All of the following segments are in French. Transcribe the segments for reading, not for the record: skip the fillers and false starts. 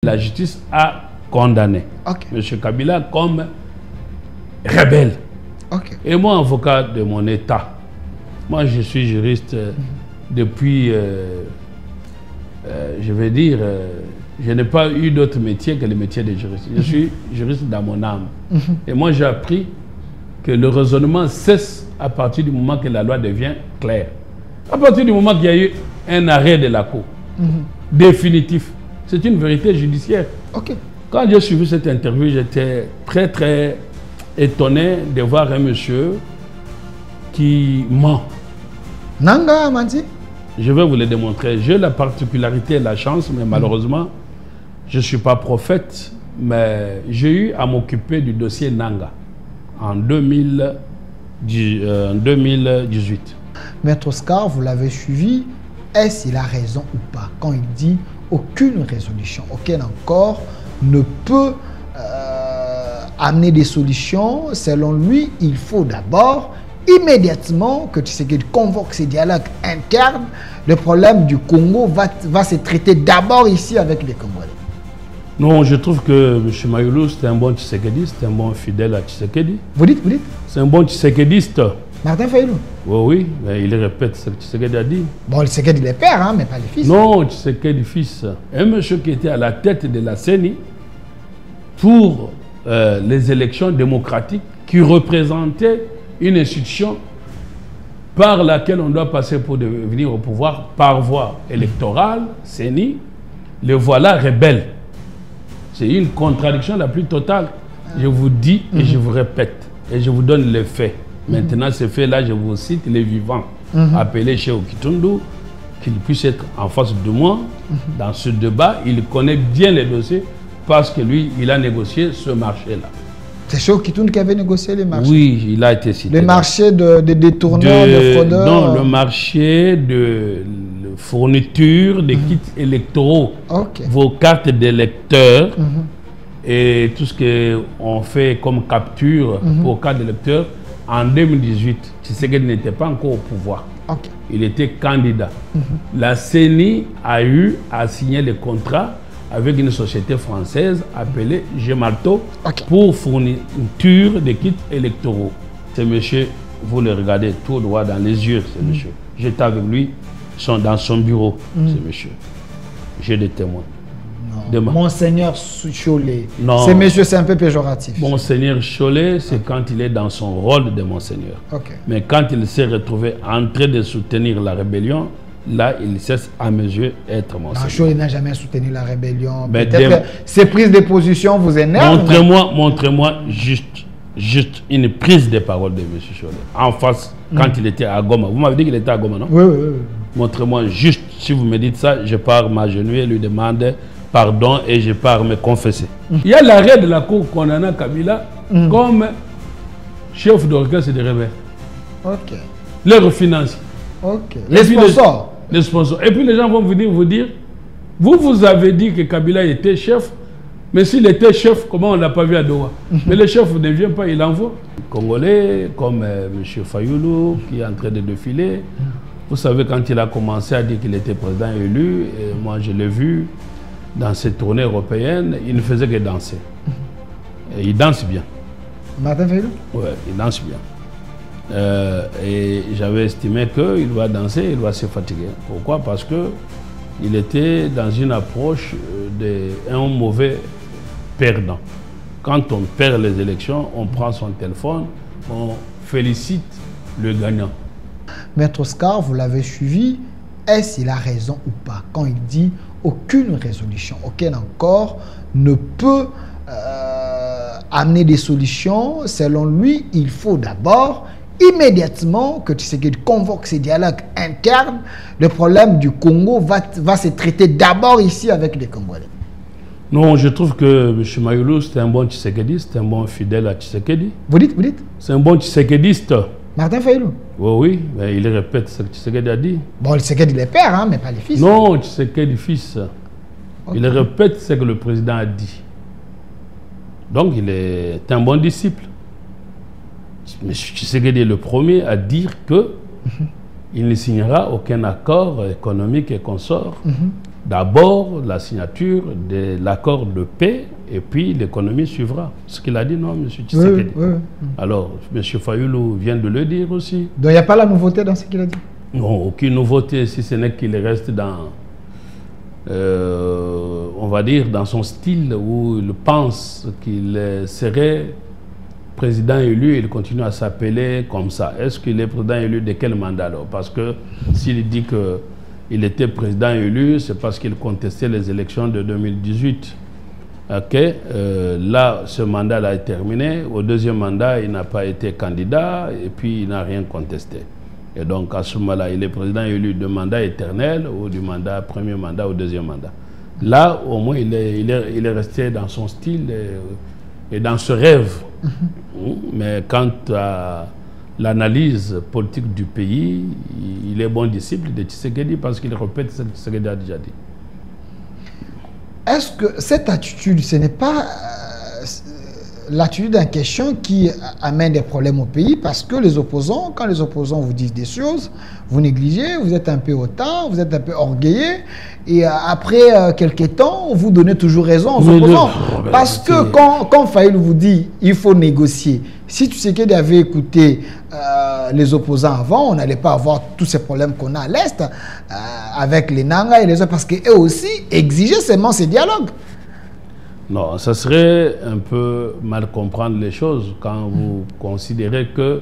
La justice a condamné M. Kabila comme rebelle. Et moi, avocat de mon État, moi je suis juriste depuis, je vais dire, je n'ai pas eu d'autre métier que le métier de juriste. Je suis juriste dans mon âme. Et moi j'ai appris que le raisonnement cesse à partir du moment que la loi devient claire. À partir du moment qu'il y a eu un arrêt de la Cour, définitif. C'est une vérité judiciaire. Quand j'ai suivi cette interview, j'étais très étonné de voir un monsieur qui ment. Nanga Manti? Je vais vous le démontrer. J'ai la particularité et la chance, mais malheureusement, je ne suis pas prophète, mais j'ai eu à m'occuper du dossier Nanga en 2018. Maître Oscar, vous l'avez suivi. Est-ce qu'il a raison ou pas quand il dit aucune résolution, aucun accord ne peut amener des solutions? Selon lui, il faut d'abord immédiatement que Tshisekedi convoque ces dialogues internes. Le problème du Congo va se traiter d'abord ici avec les Congolais. Non, je trouve que M. Mayulu, c'est un bon Tshisekediste, c'est un bon fidèle à Tshisekedi. Vous dites? C'est un bon Tshisekediste. Martin Fayulu? Oui, mais il répète ce que Tshisekedi a dit. Bon, Tshisekedi les pères, hein, mais pas les fils. Non, Tshisekedi fils. Un monsieur qui était à la tête de la CENI pour les élections démocratiques, qui représentait une institution par laquelle on doit passer pour devenir au pouvoir par voie électorale, CENI, le voilà rebelle. C'est une contradiction la plus totale. Je vous dis et je vous répète, et je vous donne les faits. Maintenant, ces faits-là, je vous cite les vivants. Appelez chez Kitundu, qu'il puisse être en face de moi dans ce débat. Il connaît bien les dossiers parce que lui, il a négocié ce marché-là. C'est Cheikh Kitundu qui avait négocié les marchés? Oui, il a été cité. Le marché de détourneurs, de fraudeurs? Non, le marché de fourniture des kits électoraux. Vos cartes d'électeurs et tout ce qu'on fait comme capture pour cartes d'électeurs. En 2018, Tshisekedi n'était pas encore au pouvoir. Il était candidat. La CENI a eu à signer le contrat avec une société française appelée Gemalto pour fourniture des kits électoraux. Ce monsieur, vous le regardez tout droit dans les yeux, ce monsieur. J'étais avec lui dans son bureau, ce monsieur. J'ai des témoins. Monseigneur Cholé. Ce monsieur, c'est un peu péjoratif. Monseigneur Cholé, c'est quand il est dans son rôle de monseigneur. Mais quand il s'est retrouvé en train de soutenir la rébellion, là, il cesse à mes yeux être monseigneur. Cholé n'a jamais soutenu la rébellion. Peut-être que ces prises de position vous énervent. Montrez-moi juste une prise de parole de M. Cholé. En face, quand il était à Goma. Vous m'avez dit qu'il était à Goma, non? Oui. Montrez-moi juste, si vous me dites ça, je pars m'agenouiller, lui demander pardon et je pars me confesser. Il y a l'arrêt de la Cour condamnant Kabila comme chef d'orchestre de rebelles. Leur financier. Les sponsors. Les sponsors. Et puis les gens vont venir vous dire, vous avez dit que Kabila était chef, mais s'il était chef, comment on ne l'a pas vu à Doha? Mais le chef ne vient pas, il envoie. Congolais comme M. Fayulu qui est en train de défiler. Vous savez, quand il a commencé à dire qu'il était président élu, et moi je l'ai vu dans cette tournée européenne, il ne faisait que danser. Et il danse bien. Martin Fayulu? Oui, il danse bien. Et j'avais estimé qu'il va danser, il va se fatiguer. Pourquoi? Parce qu'il était dans une approche d'un mauvais perdant. Quand on perd les élections, on prend son téléphone, on félicite le gagnant. Maître Oscar, vous l'avez suivi. Est-ce qu'il a raison ou pas quand il dit aucune résolution, aucun accord ne peut amener des solutions? Selon lui, il faut d'abord immédiatement que Tshisekedi convoque ces dialogues internes. Le problème du Congo va se traiter d'abord ici avec les Congolais. Non, je trouve que M. Mayulu, c'est un bon Tshisekediste, c'est un bon fidèle à Tshisekedi. Vous dites? C'est un bon Tshisekediste. Martin Fayulu? Oui, mais il répète ce que Tshisekedi a dit. Bon, Tshisekedi les pères, hein, mais pas les fils. Non, Tshisekedi fils. Il répète ce que le président a dit. Donc, il est un bon disciple. M. Tshisekedi est le premier à dire qu'il ne signera aucun accord économique et consort d'abord la signature de l'accord de paix et puis l'économie suivra. Ce qu'il a dit, non, M. Tshisekedi. Oui. Alors, M. Fayulu vient de le dire aussi. Donc il n'y a pas la nouveauté dans ce qu'il a dit? Non, aucune nouveauté, si ce n'est qu'il reste dans, on va dire, dans son style où il pense qu'il serait président élu, il continue à s'appeler comme ça. Est-ce qu'il est président élu de quel mandat alors? Parce que s'il dit qu'il était président élu, c'est parce qu'il contestait les élections de 2018. Ok, là, ce mandat est terminé. Au deuxième mandat, il n'a pas été candidat et puis il n'a rien contesté. Et donc, à ce moment-là, il est président élu de mandat éternel ou du mandat, premier mandat ou deuxième mandat. Là, au moins, il est resté dans son style et dans ce rêve. Mais quant à l'analyse politique du pays, il est bon disciple de Tshisekedi parce qu'il répète ce que Tshisekedi a déjà dit. Est-ce que cette attitude, ce n'est pas l'attitude en question qui amène des problèmes au pays? Parce que les opposants, quand les opposants vous disent des choses, vous négligez, vous êtes un peu hautain, vous êtes un peu orgueilleux, et après quelques temps, vous donnez toujours raison aux opposants. Parce que quand Fayulu vous dit il faut négocier, si Tshisekedi avait écouté les opposants avant, on n'allait pas avoir tous ces problèmes qu'on a à l'Est avec les Nanga et les autres, parce qu'eux aussi exigeaient seulement ces dialogues. Non, ça serait un peu mal comprendre les choses quand vous considérez que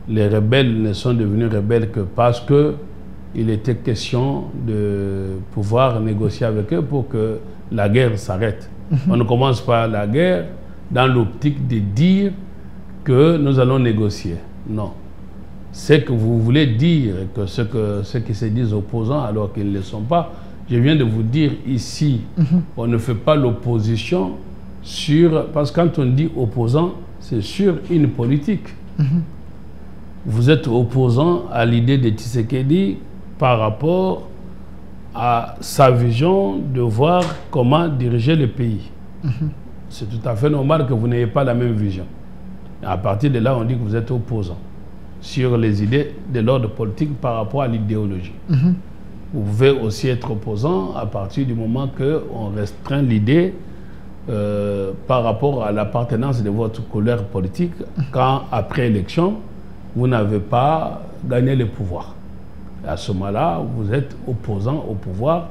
les rebelles ne sont devenus rebelles que parce qu'il était question de pouvoir négocier avec eux pour que la guerre s'arrête. On ne commence pas la guerre dans l'optique de dire que nous allons négocier. Non. C'est que vous voulez dire que ceux qui se disent opposants alors qu'ils ne le sont pas. Je viens de vous dire ici, on ne fait pas l'opposition sur... Parce que quand on dit opposant, c'est sur une politique. Vous êtes opposant à l'idée de Tshisekedi par rapport à sa vision de voir comment diriger le pays. C'est tout à fait normal que vous n'ayez pas la même vision. Et à partir de là, on dit que vous êtes opposant sur les idées de l'ordre politique par rapport à l'idéologie. Vous pouvez aussi être opposant à partir du moment qu'on restreint l'idée par rapport à l'appartenance de votre couleur politique quand, après élection, vous n'avez pas gagné le pouvoir. À ce moment-là, vous êtes opposant au pouvoir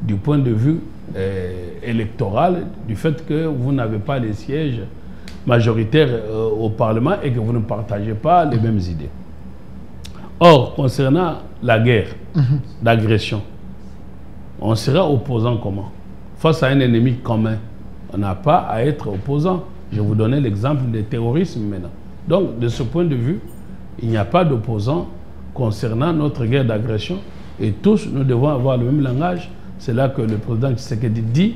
du point de vue électoral, du fait que vous n'avez pas les sièges majoritaires au Parlement et que vous ne partagez pas les mêmes idées. Or, concernant la guerre d'agression, on sera opposant comment? Face à un ennemi commun, on n'a pas à être opposant. Je vais vous donner l'exemple du terrorisme maintenant. Donc, de ce point de vue, il n'y a pas d'opposant concernant notre guerre d'agression et tous, nous devons avoir le même langage. C'est là que le président Tshisekedi dit,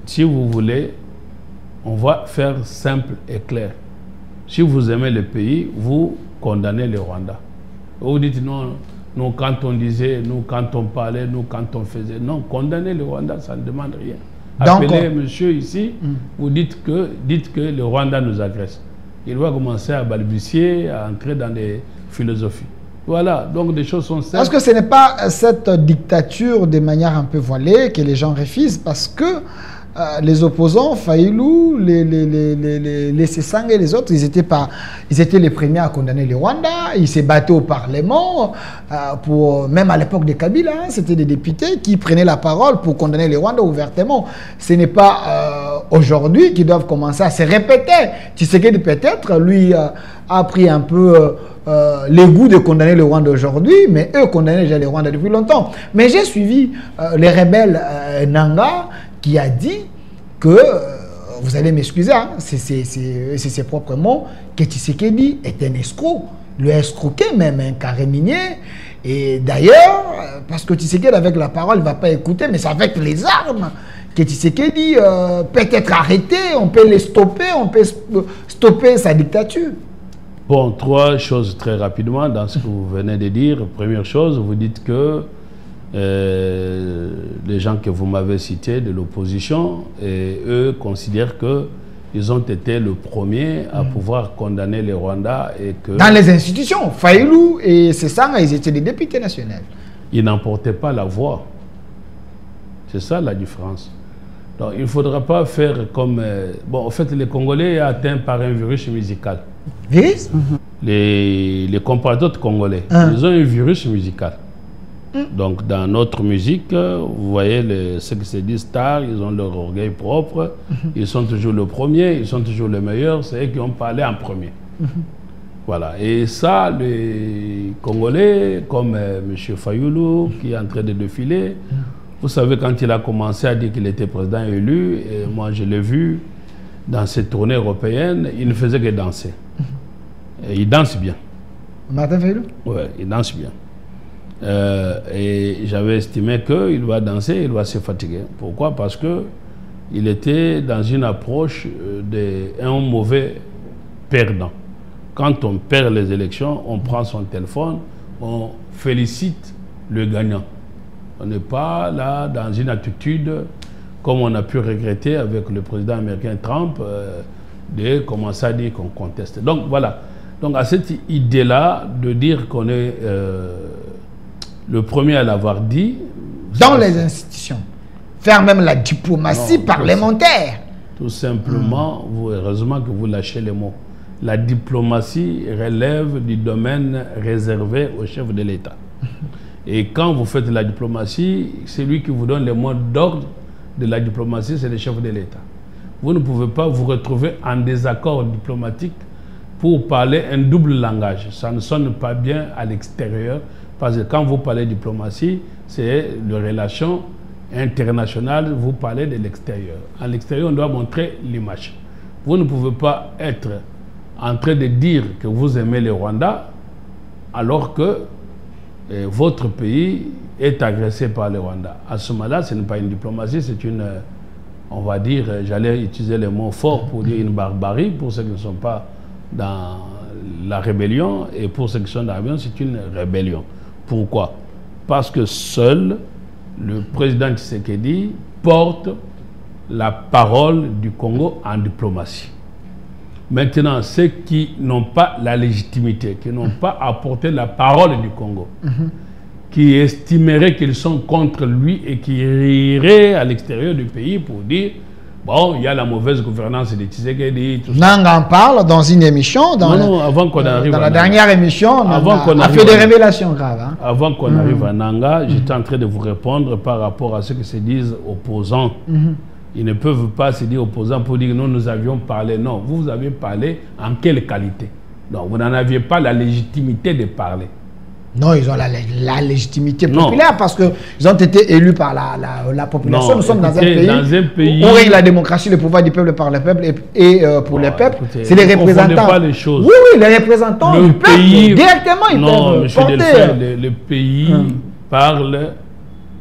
si vous voulez, on va faire simple et clair. Si vous aimez le pays, vous condamnez le Rwanda. Vous dites non, nous quand on disait, nous quand on parlait, nous quand on faisait. Non, condamner le Rwanda, ça ne demande rien. Appelez monsieur ici, vous dites que le Rwanda nous agresse. Il va commencer à balbutier, à entrer dans des philosophies. Voilà, donc des choses sont simples. Est-ce que ce n'est pas cette dictature de manière un peu voilée que les gens refusent parce que les opposants, Fayulu, les Sesang et les autres, ils étaient les premiers à condamner le Rwanda. Ils se battaient au Parlement, même à l'époque de Kabila, hein, c'était des députés qui prenaient la parole pour condamner le Rwanda ouvertement. Ce n'est pas aujourd'hui qu'ils doivent commencer à se répéter. Tshisekedi peut-être, lui, a pris un peu les goûts de condamner le Rwanda aujourd'hui, mais eux condamnaient déjà le Rwanda depuis longtemps. Mais j'ai suivi les rebelles Nanga, qui a dit que, vous allez m'excuser, hein, c'est ses propres mots, que Tshisekedi est un escroc, le escroqué même, un carré minier. Et d'ailleurs, parce que Tshisekedi avec la parole, il ne va pas écouter, mais c'est avec les armes que Tshisekedi peut être arrêté, on peut les stopper, on peut stopper sa dictature. Bon, trois choses très rapidement dans ce que vous venez de dire. Première chose, vous dites que les gens que vous m'avez cités de l'opposition, eux considèrent qu'ils ont été le premier à pouvoir condamner les Rwandais et que... Dans les institutions, Fayulu et Sesang, ils étaient des députés nationaux. Ils n'emportaient pas la voix. C'est ça la différence. Donc il ne faudra pas faire comme... bon, en fait, les Congolais atteints par un virus musical. Virus? Les compatriotes congolais, ils ont un virus musical. Donc dans notre musique, vous voyez ceux qui se disent stars, ils ont leur orgueil propre, ils sont toujours le premier, ils sont toujours les meilleurs, c'est eux qui ont parlé en premier. Voilà, et ça, les Congolais, comme M. Fayoulou, qui est en train de défiler, vous savez, quand il a commencé à dire qu'il était président élu, et moi je l'ai vu dans ses tournées européennes, il ne faisait que danser. Et il danse bien. Martin Fayoulou? Oui, il danse bien. Et j'avais estimé qu'il va danser, il va se fatiguer. Pourquoi? Parce qu'il était dans une approche d'un mauvais perdant. Quand on perd les élections, on prend son téléphone, on félicite le gagnant. On n'est pas là dans une attitude, comme on a pu regretter avec le président américain Trump, de commencer à dire qu'on conteste. Donc voilà. Donc à cette idée-là, de dire qu'on est le premier à l'avoir dit... Dans les institutions, faire même la diplomatie parlementaire. Tout simplement, heureusement que vous lâchez les mots. La diplomatie relève du domaine réservé au chef de l'État. Et quand vous faites la diplomatie, celui qui vous donne les mots d'ordre de la diplomatie, c'est le chef de l'État. Vous ne pouvez pas vous retrouver en désaccord diplomatique pour parler un double langage. Ça ne sonne pas bien à l'extérieur, parce que quand vous parlez diplomatie, c'est les relations internationales, vous parlez de l'extérieur. À l'extérieur, on doit montrer l'image. Vous ne pouvez pas être en train de dire que vous aimez le Rwanda, alors que votre pays est agressé par le Rwanda. À ce moment-là, ce n'est pas une diplomatie, c'est une, on va dire, j'allais utiliser les mots forts pour dire une barbarie, pour ceux qui ne sont pas dans la rébellion, et pour ceux qui sont dans la rébellion, c'est une rébellion. Pourquoi? Parce que seul le président Tshisekedi porte la parole du Congo en diplomatie. Maintenant, ceux qui n'ont pas la légitimité, qui n'ont pas apporté la parole du Congo, qui estimeraient qu'ils sont contre lui et qui iraient à l'extérieur du pays pour dire bon, il y a la mauvaise gouvernance de Tshisekedi. Nanga en parle dans une émission, dans la dernière émission, on a fait des révélations graves. Hein. Avant qu'on arrive à Nanga, j'étais en train de vous répondre par rapport à ceux qui se disent opposants. Ils ne peuvent pas se dire opposants pour dire non, nous avions parlé. Non, vous avez parlé en quelle qualité? Donc, vous n'en aviez pas la légitimité de parler. Non, ils ont la légitimité populaire parce qu'ils ont été élus par la population. Non, nous sommes dans un pays où règne la démocratie, le pouvoir du peuple par le peuple et pour les peuples. C'est les représentants. Pas les choses. Oui, oui, les représentants du peuple, directement, ils peuvent porter. Le pays parle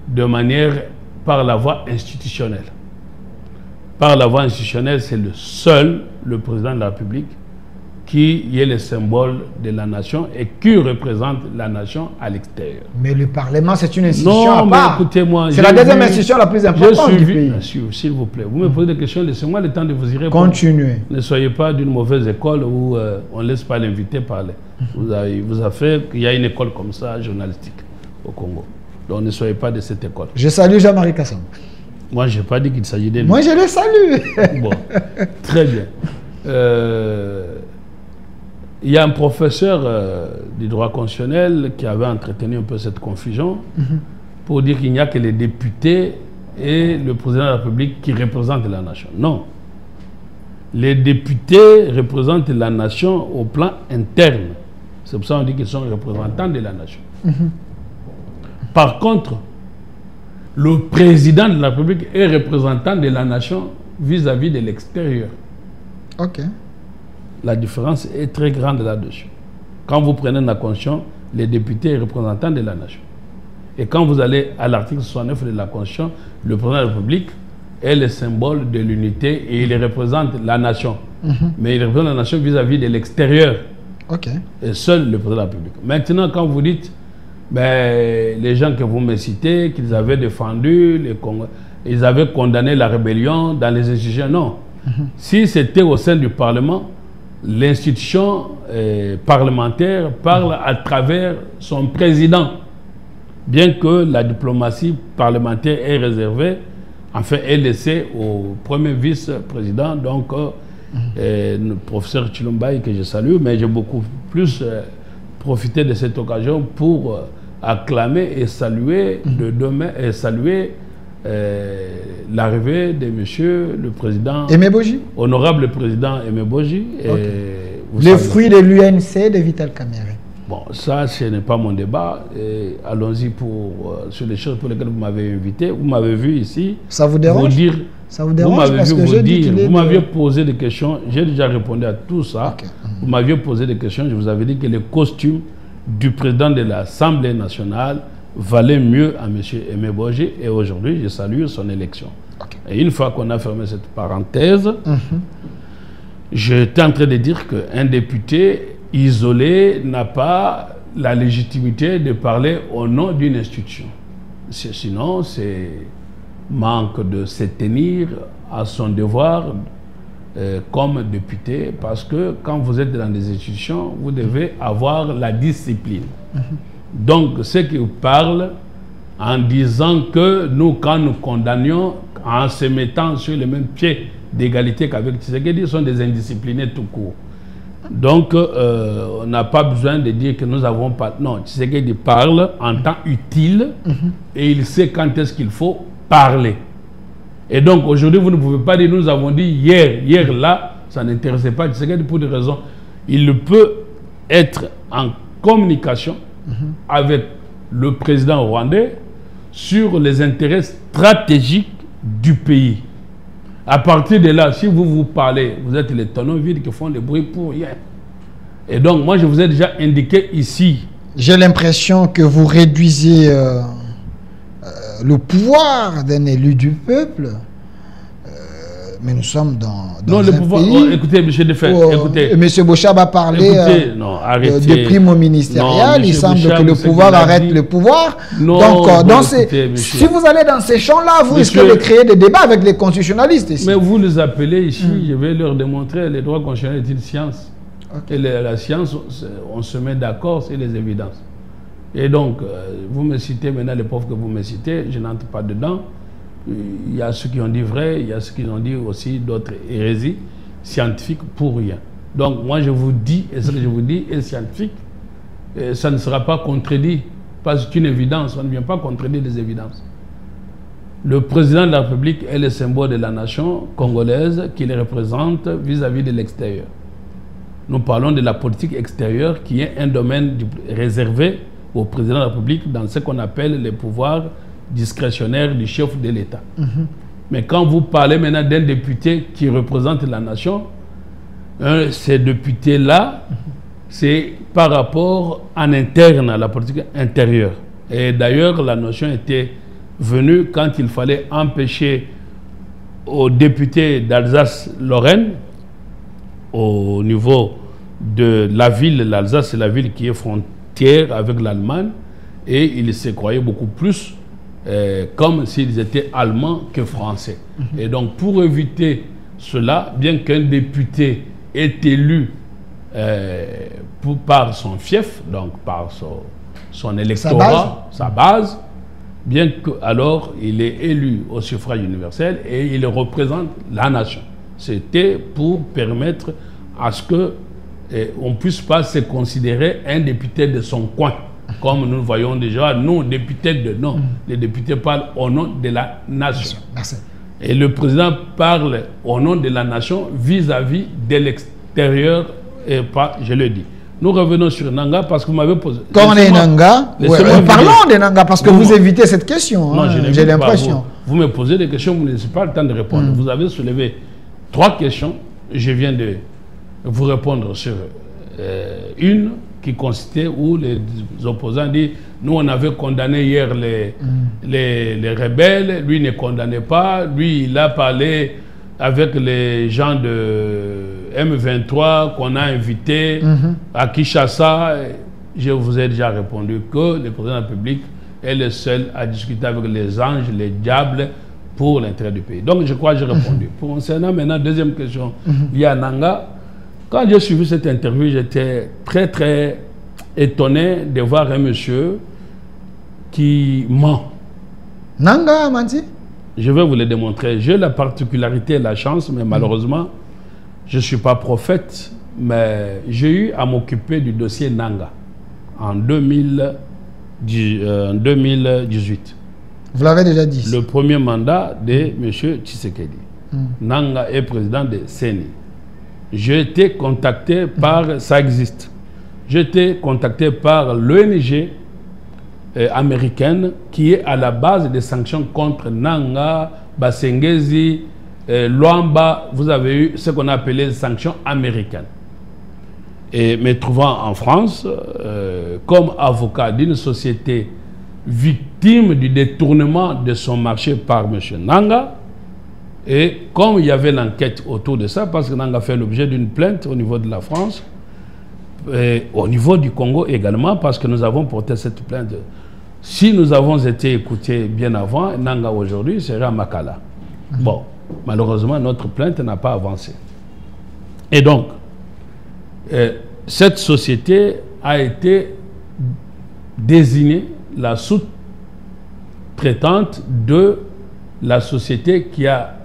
de manière, par la voie institutionnelle. Par la voie institutionnelle, c'est le président de la République, qui est le symbole de la nation et qui représente la nation à l'extérieur. Mais le Parlement, c'est une institution à part. Écoutez-moi, c'est la deuxième institution la plus importante du pays. S'il vous plaît, vous me posez des questions, laissez-moi le temps de vous y répondre. Continuez. Ne soyez pas d'une mauvaise école où on ne laisse pas l'invité parler. Vous avez fait qu'il y a une école comme ça, journalistique, au Congo. Donc ne soyez pas de cette école. Je salue Jean-Marie Kassambe. Moi, je n'ai pas dit qu'il s'agit de lui. Moi, je le salue. Bon, très bien. Il y a un professeur du droit constitutionnel qui avait entretenu un peu cette confusion pour dire qu'il n'y a que les députés et le président de la République qui représentent la nation. Non. Les députés représentent la nation au plan interne. C'est pour ça qu'on dit qu'ils sont représentants de la nation. Par contre, le président de la République est représentant de la nation vis-à-vis de l'extérieur. Ok. La différence est très grande là-dessus. Quand vous prenez la Constitution, les députés sont représentants de la nation. Et quand vous allez à l'article 69 de la Constitution, le président de la République est le symbole de l'unité et il représente la nation. Mais il représente la nation vis-à-vis de l'extérieur. Ok. Et seul le président de la République. Maintenant, quand vous dites, ben, les gens que vous me citez, qu'ils avaient défendu, ils avaient condamné la rébellion dans les institutions, non. Si c'était au sein du Parlement, l'institution parlementaire parle à travers son président. bien que la diplomatie parlementaire est réservée, enfin est laissée au premier vice-président, donc le professeur Chilombaye que je salue, mais j'ai beaucoup plus profité de cette occasion pour acclamer et saluer l'arrivée de monsieur le président Aimé Boji, honorable président Aimé Boji. Les fruits de l'UNC de Vital Kamerhe. Bon, ça, ce n'est pas mon débat. Allons-y sur les choses pour lesquelles vous m'avez invité. Vous m'avez vu ici. Ça vous dérange? Ça vous dérange? Vous m'aviez posé des questions. J'ai déjà répondu à tout ça. Okay. Vous m'aviez posé des questions. Je vous avais dit que le costume du président de l'Assemblée nationale valait mieux à M. Aimé Boji. Et aujourd'hui, je salue son élection. Okay. Et une fois qu'on a fermé cette parenthèse, j'étais en train de dire qu'un député isolé n'a pas la légitimité de parler au nom d'une institution. Sinon, c'est manque de se tenir à son devoir comme député, parce que quand vous êtes dans des institutions, vous devez avoir la discipline. Donc, ceux qui parlent en disant que nous, quand nous condamnions, en se mettant sur le même pied d'égalité qu'avec Tshisekedi, sont des indisciplinés tout court. Donc, on n'a pas besoin de dire que nous n'avons pas... Non, Tshisekedi parle en temps utile et il sait quand est-ce qu'il faut parler. Et donc, aujourd'hui, vous ne pouvez pas dire, nous avons dit hier là, ça n'intéressait pas Tshisekedi pour des raisons. Il peut être en communication avec le président rwandais sur les intérêts stratégiques du pays. À partir de là, si vous parlez, vous êtes les tonneaux vides qui font le bruit pour rien. Et donc, moi, je vous ai déjà indiqué ici. J'ai l'impression que vous réduisez le pouvoir d'un élu du peuple. Mais nous sommes dans le un pouvoir, pays écoutez, M. Defay, écoutez. M. Bochab a parlé de primo ministériel. Il semble que le pouvoir arrête le pouvoir. Non, donc, si vous allez dans ces champs-là, vous risquez de créer des débats avec les constitutionnalistes ici. Mais vous les appelez ici, je vais leur démontrer, les droits constitutionnels est une science. Okay. Et la science, on se met d'accord sur les évidences. Et donc, vous me citez maintenant les profs que vous me citez, je n'entre pas dedans. Il y a ceux qui ont dit vrai, il y a ceux qui ont dit aussi d'autres hérésies scientifiques pour rien. Donc moi je vous dis, et ce que je vous dis est scientifique, et ça ne sera pas contredit, parce que c'est une évidence, on ne vient pas contredire des évidences. Le président de la République est le symbole de la nation congolaise qui le représente vis-à-vis de l'extérieur. Nous parlons de la politique extérieure qui est un domaine réservé au président de la République dans ce qu'on appelle les pouvoirs discrétionnaire du chef de l'État. Mais quand vous parlez maintenant d'un député qui représente la nation, ces députés-là, c'est par rapport en interne à la politique intérieure. Et d'ailleurs, la notion était venue quand il fallait empêcher aux députés d'Alsace-Lorraine, au niveau de la ville, l'Alsace c'est la ville qui est frontière avec l'Allemagne, et ils se croyaient beaucoup plus comme s'ils étaient allemands que français. Et donc, pour éviter cela, bien qu'un député est élu par son fief, donc par son électorat, sa base, bien qu'alors il est élu au suffrage universel et il représente la nation. C'était pour permettre à ce que on ne puisse pas se considérer un député de son coin. Comme nous le voyons déjà, nous, députés de non. Les députés parlent au nom de la nation. Merci. Et le président parle au nom de la nation vis-à-vis de l'extérieur et pas, je le dis. Nous revenons sur Nanga parce que vous m'avez posé... Quand on est Nanga, parlons de Nanga parce que vous évitez cette question. Non, j'ai l'impression. Vous me posez des questions, vous n'avez pas le temps de répondre. Vous avez soulevé 3 questions. Je viens de vous répondre sur une qui consistait où les opposants disent nous on avait condamné hier les rebelles, lui ne condamnait pas, lui il a parlé avec les gens de M23 qu'on a invités à Kinshasa. Je vous ai déjà répondu que le président de la République est le seul à discuter avec les anges, les diables pour l'intérêt du pays. Donc je crois que j'ai répondu. Pour concernant maintenant deuxième question liée à Nanga, quand j'ai suivi cette interview, j'étais très étonné de voir un monsieur qui ment. Nanga a menti? Je vais vous le démontrer. J'ai la particularité et la chance, mais malheureusement, je ne suis pas prophète, mais j'ai eu à m'occuper du dossier Nanga en 2018. Vous l'avez déjà dit. Le premier mandat de M. Tshisekedi. Nanga est président de CENI. J'ai été contacté par, ça existe, j'ai été contacté par l'ONG américaine qui est à la base des sanctions contre Nanga, Basengezi, Luamba. Vous avez eu ce qu'on a appelé les sanctions américaines. Et me trouvant en France, comme avocat d'une société victime du détournement de son marché par M. Nanga, et comme il y avait l'enquête autour de ça, parce que Nanga fait l'objet d'une plainte au niveau de la France, et au niveau du Congo également, parce que nous avons porté cette plainte. Si nous avons été écoutés bien avant, Nanga aujourd'hui serait à Makala. Bon, malheureusement, notre plainte n'a pas avancé. Et donc, cette société a été désignée la sous-traitante de la société qui a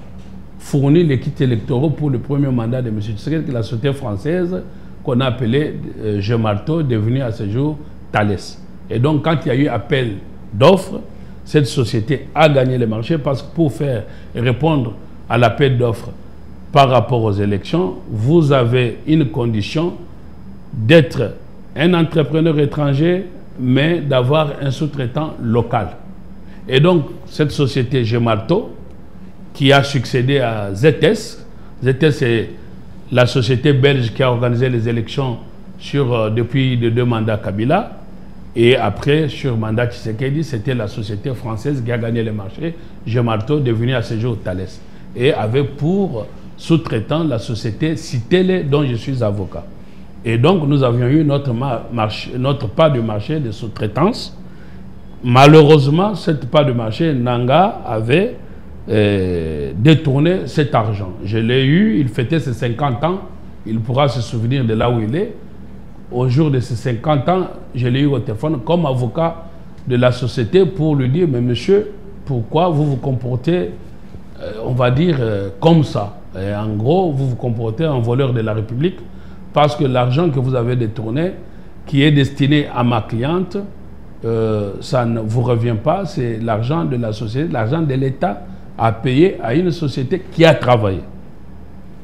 fourni les kits électoraux pour le premier mandat de M. Tshisekedi, la société française qu'on a appelée Gemalto, devenue à ce jour Thales. Et donc, quand il y a eu appel d'offres, cette société a gagné le marché parce que pour faire répondre à l'appel d'offres par rapport aux élections, vous avez une condition d'être un entrepreneur étranger, mais d'avoir un sous-traitant local. Et donc, cette société Gemalto, qui a succédé à ZS, ZS c'est la société belge qui a organisé les élections depuis les 2 mandats Kabila, et après, sur mandat Tshisekedi, c'était la société française qui a gagné le marché, Gemalto, devenu à ce jour Thales, et avait pour sous-traitant la société Citele, dont je suis avocat. Et donc, nous avions eu notre part de marché de sous-traitance. Malheureusement, cette part de marché, Nanga avait détourné cet argent. Je l'ai eu, il fêtait ses 50 ans, il pourra se souvenir de là où il est. Au jour de ses 50 ans, je l'ai eu au téléphone comme avocat de la société pour lui dire, mais monsieur, pourquoi vous vous comportez, on va dire, comme ça? Et en gros, vous vous comportez en voleur de la République parce que l'argent que vous avez détourné, qui est destiné à ma cliente, ça ne vous revient pas, c'est l'argent de la société, l'argent de l'État à payer à une société qui a travaillé.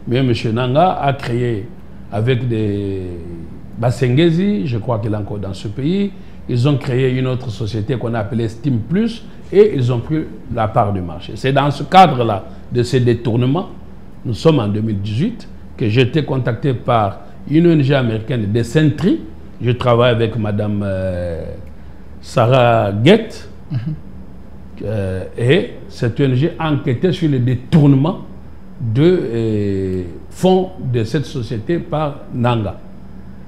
Mais M. Nanga a créé avec des Basengezi, je crois qu'il est encore dans ce pays, ils ont créé une autre société qu'on a appelée Steam Plus et ils ont pris la part du marché. C'est dans ce cadre-là de ces détournements, nous sommes en 2018, que j'ai été contacté par une ONG américaine de Sentry. Je travaille avec Mme Sarah Guette et cette ONG a enquêté sur le détournement de fonds de cette société par Nanga.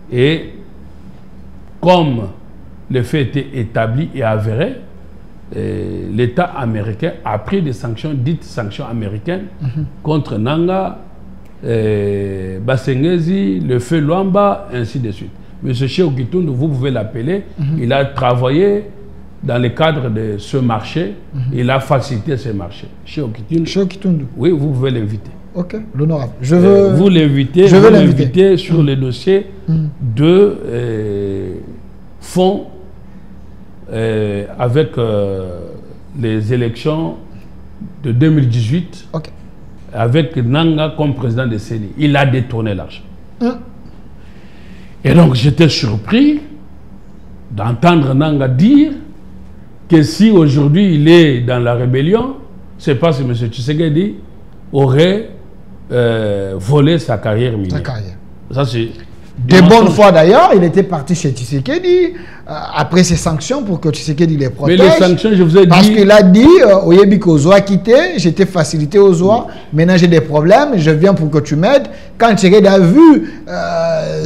Et comme le fait était établi et avéré, l'État américain a pris des sanctions, dites sanctions américaines, contre Nanga, Basengezi, le feu Luamba, ainsi de suite. Monsieur Cheikh Kitundu, vous pouvez l'appeler, il a travaillé dans le cadre de ce marché, il a facilité ce marché. Cheikh Kitundu. Oui, vous pouvez l'inviter. Ok, l'honorable. Je veux vous l'inviter sur le dossier de fonds avec les élections de 2018, avec Nanga comme président de CENI. Il a détourné l'argent. Et donc j'étais surpris d'entendre Nanga dire que si aujourd'hui il est dans la rébellion, c'est parce que M. Tshisekedi aurait volé sa carrière minière. Ça, c'est de bonne foi d'ailleurs, il était parti chez Tshisekedi après ces sanctions pour que Tshisekedi les protège. Mais les sanctions, je vous ai dit... Parce qu'il a dit, Oyebi Kozo a quitté, j'étais facilité aux oies, maintenant j'ai des problèmes, je viens pour que tu m'aides. Quand Tshisekedi a vu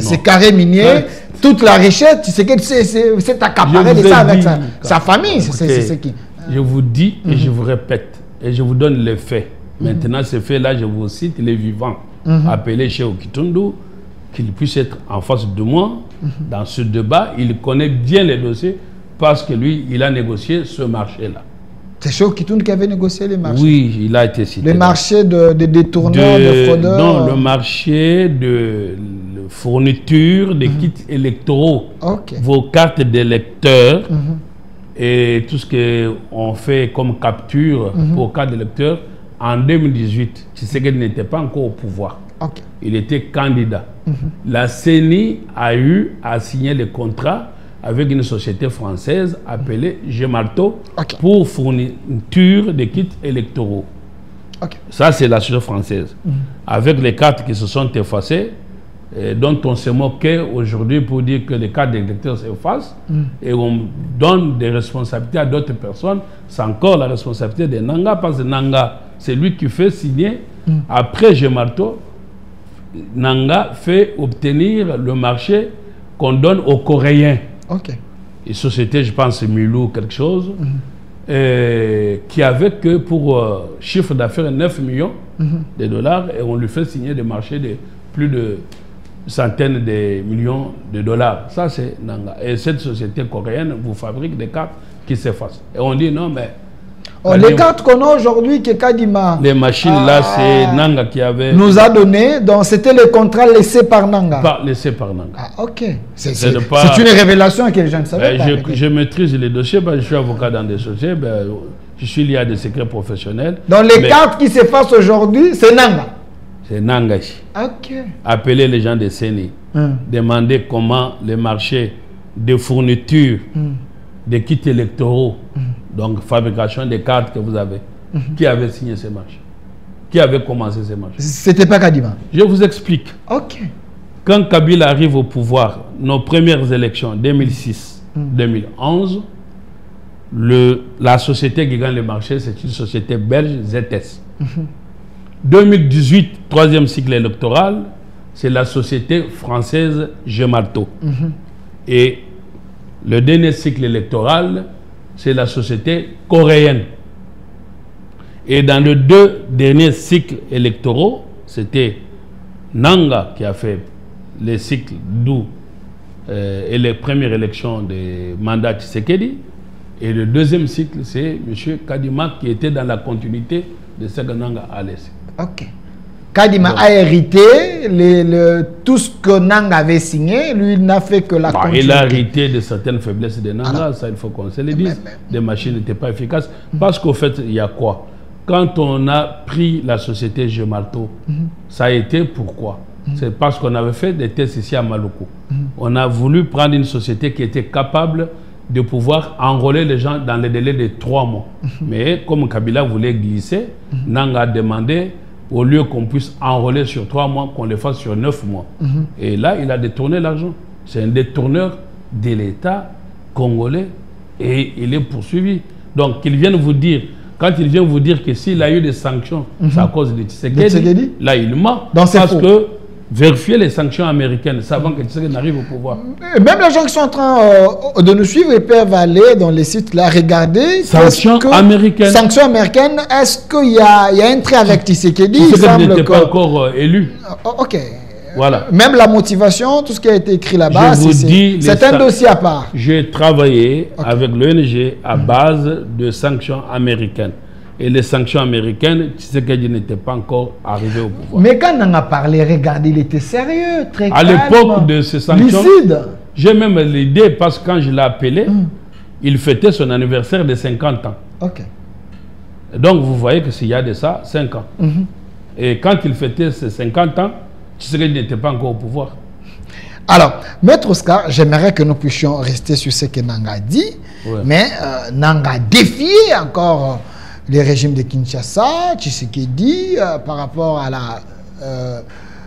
ces carrés miniers, toute la richesse, Tshisekedi s'est accaparé de ça avec sa famille. Je vous dis et je vous répète, et je vous donne les faits. Maintenant, ces faits-là, je vous cite les vivants. Appelez Cheikh Kitundu, qu'il puisse être en face de moi dans ce débat. Il connaît bien les dossiers parce que lui, il a négocié ce marché-là. C'est Cheikhou Kitoun qui avait négocié les marchés. Oui, il a été cité. Le marché de détourneurs, de fraudeurs. Non, le marché de fourniture des kits électoraux. Vos cartes d'électeurs et tout ce qu'on fait comme capture pour cartes d'électeurs. En 2018, Tshisekedi n'était pas encore au pouvoir. Il était candidat. La CENI a eu à signer le contrat avec une société française appelée Gemalto pour fourniture des kits électoraux. Ça, c'est la société française. Avec les cartes qui se sont effacées, dont on se moquait aujourd'hui pour dire que les cartes d'électeurs s'effacent, et on donne des responsabilités à d'autres personnes, c'est encore la responsabilité de Nanga, parce que Nanga, c'est lui qui fait signer. Après Gemalto, Nanga fait obtenir le marché qu'on donne aux Coréens. Une société, je pense, Milou, quelque chose, qui avait que pour chiffre d'affaires 9 millions de dollars, et on lui fait signer des marchés de plus de centaines de millions de dollars. Ça, c'est Nanga. Et cette société coréenne vous fabrique des cartes qui s'effacent. Et on dit non, mais... les cartes qu'on a aujourd'hui, que Kadima... Les machines, là, c'est Nanga qui avait... nous a donné, donc c'était le contrat laissé par Nanga. Laissé par Nanga. C'est une révélation que les gens ne savaient pas. Je maîtrise les dossiers, je suis avocat dans des sociétés, je suis lié à des secrets professionnels. Donc les cartes qui s'effacent aujourd'hui, c'est Nanga. C'est Nanga ici. Appelez les gens de CENI. Demandez comment les marchés de fourniture des kits électoraux, donc fabrication des cartes que vous avez, qui avait signé ces marchés? Qui avait commencé ces marchés? C'était pas Kadima. Je vous explique. Quand Kabila arrive au pouvoir, nos premières élections, 2006-2011, la société qui gagne le marché, c'est une société belge, ZS. 2018, troisième cycle électoral, c'est la société française Gemalto. Et le dernier cycle électoral, c'est la société coréenne. Et dans les deux derniers cycles électoraux, c'était Nanga qui a fait les cycles d'où et les premières élections des mandats Tshisekedi. Et le deuxième cycle, c'est M. Kadima qui était dans la continuité de ce que Nanga a laissé. Kadima a hérité tout ce que Nanga avait signé, lui il n'a fait que la continuité. Il a hérité de certaines faiblesses de Nanga, ça il faut qu'on se le dise. Les machines n'étaient pas efficaces. Parce qu'au fait, il y a quoi? Quand on a pris la société Gemalto, ça a été pourquoi? C'est parce qu'on avait fait des tests ici à Maluku. On a voulu prendre une société qui était capable de pouvoir enrôler les gens dans le délai de 3 mois. Mais comme Kabila voulait glisser, Nanga a demandé, au lieu qu'on puisse enrôler sur 3 mois, qu'on le fasse sur 9 mois. Et là, il a détourné l'argent. C'est un détourneur de l'État congolais et il est poursuivi. Donc, qu'il vienne vous dire, quand il vient vous dire que s'il a eu des sanctions, c'est à cause de Tshisekedi, là, il ment. Parce que vérifier les sanctions américaines, savant que Tshisekedi n'arrive au pouvoir. Même les gens qui sont en train de nous suivre, ils peuvent aller dans les sites là, regarder. Sanctions américaines. Sanctions américaines, est-ce qu'il y a un trait avec Tshisekedi? Tshisekedi n'était pas encore élu. Voilà. Même la motivation, tout ce qui a été écrit là-bas, c'est un dossier à part. J'ai travaillé avec l'ONG à base de sanctions américaines. Et les sanctions américaines, Tshisekedi n'était pas encore arrivé au pouvoir. Mais quand on en a parlé, regardez, il était sérieux, très calme. À l'époque de ces sanctions, lucide. J'ai même l'idée, parce que quand je l'ai appelé, il fêtait son anniversaire de 50 ans. Donc vous voyez que s'il y a de ça, 5 ans. Et quand il fêtait ses 50 ans, Tshisekedi n'était pas encore au pouvoir. Alors, Maître Oscar, j'aimerais que nous puissions rester sur ce que Nanga dit, mais Nanga défiait encore les régimes de Kinshasa, Tshisekedi, par rapport à la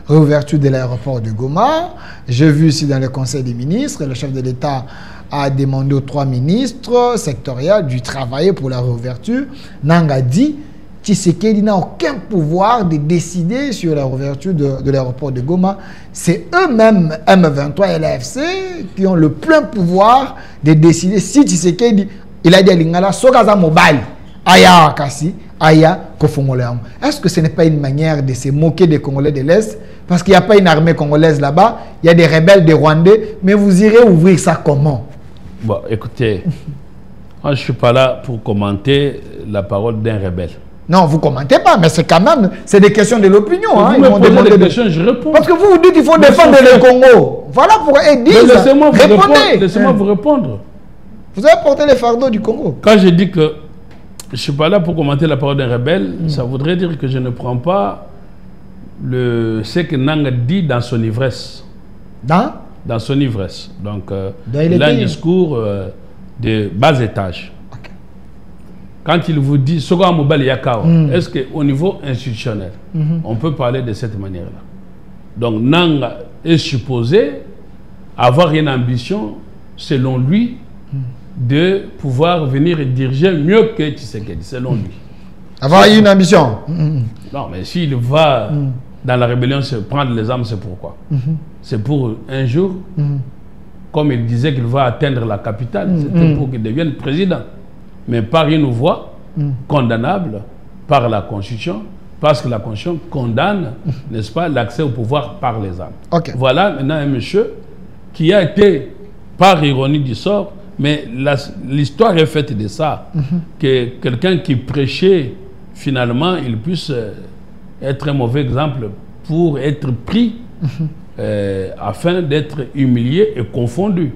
réouverture de l'aéroport de Goma. J'ai vu ici dans le Conseil des ministres, le chef de l'État a demandé aux 3 ministres sectoriels du travailler pour la réouverture. Nanga dit Tshisekedi n'a aucun pouvoir de décider sur la réouverture de l'aéroport de Goma. C'est eux-mêmes, M23 et l'AFC, qui ont le plein pouvoir de décider si Tshisekedi, il a dit à Lingala, Sogaza Mobile, Aya Kasi, Aya Kofongoleam. Est-ce que ce n'est pas une manière de se moquer des Congolais de l'Est? Parce qu'il n'y a pas une armée congolaise là-bas, il y a des rebelles des Rwandais, mais vous irez ouvrir ça comment? Bon, écoutez, moi, je ne suis pas là pour commenter la parole d'un rebelle. Non, vous ne commentez pas, mais c'est quand même, c'est des questions de l'opinion. Hein, vous me posez des questions, je réponds. Parce que vous dites qu'il faut défendre le Congo. Voilà pourquoi ils disent. Laissez-moi vous répondre. Laissez-moi vous répondre. Vous avez porté les fardeaux du Congo. Quand je dis que je ne suis pas là pour commenter la parole d'un rebelle, ça voudrait dire que je ne prends pas ce que Nanga dit dans son ivresse. Dans son ivresse. Donc, il a un discours de bas étage. Okay. Quand il vous dit Soga Mobile Yakao, est-ce qu'au niveau institutionnel, on peut parler de cette manière-là? Donc, Nanga est supposé avoir une ambition, selon lui, de pouvoir venir diriger mieux que Tshisekedi, selon lui. Avoir une ambition. Non, mais s'il va dans la rébellion se prendre les armes, c'est pourquoi? C'est pour un jour, comme il disait qu'il va atteindre la capitale, c'était pour qu'il devienne président. Mais par une voie condamnable par la Constitution, parce que la Constitution condamne, n'est-ce pas, l'accès au pouvoir par les armes. Okay. Voilà maintenant un monsieur qui a été, par ironie du sort, mais l'histoire est faite de ça, que quelqu'un qui prêchait, finalement, il puisse être un mauvais exemple pour être pris afin d'être humilié et confondu.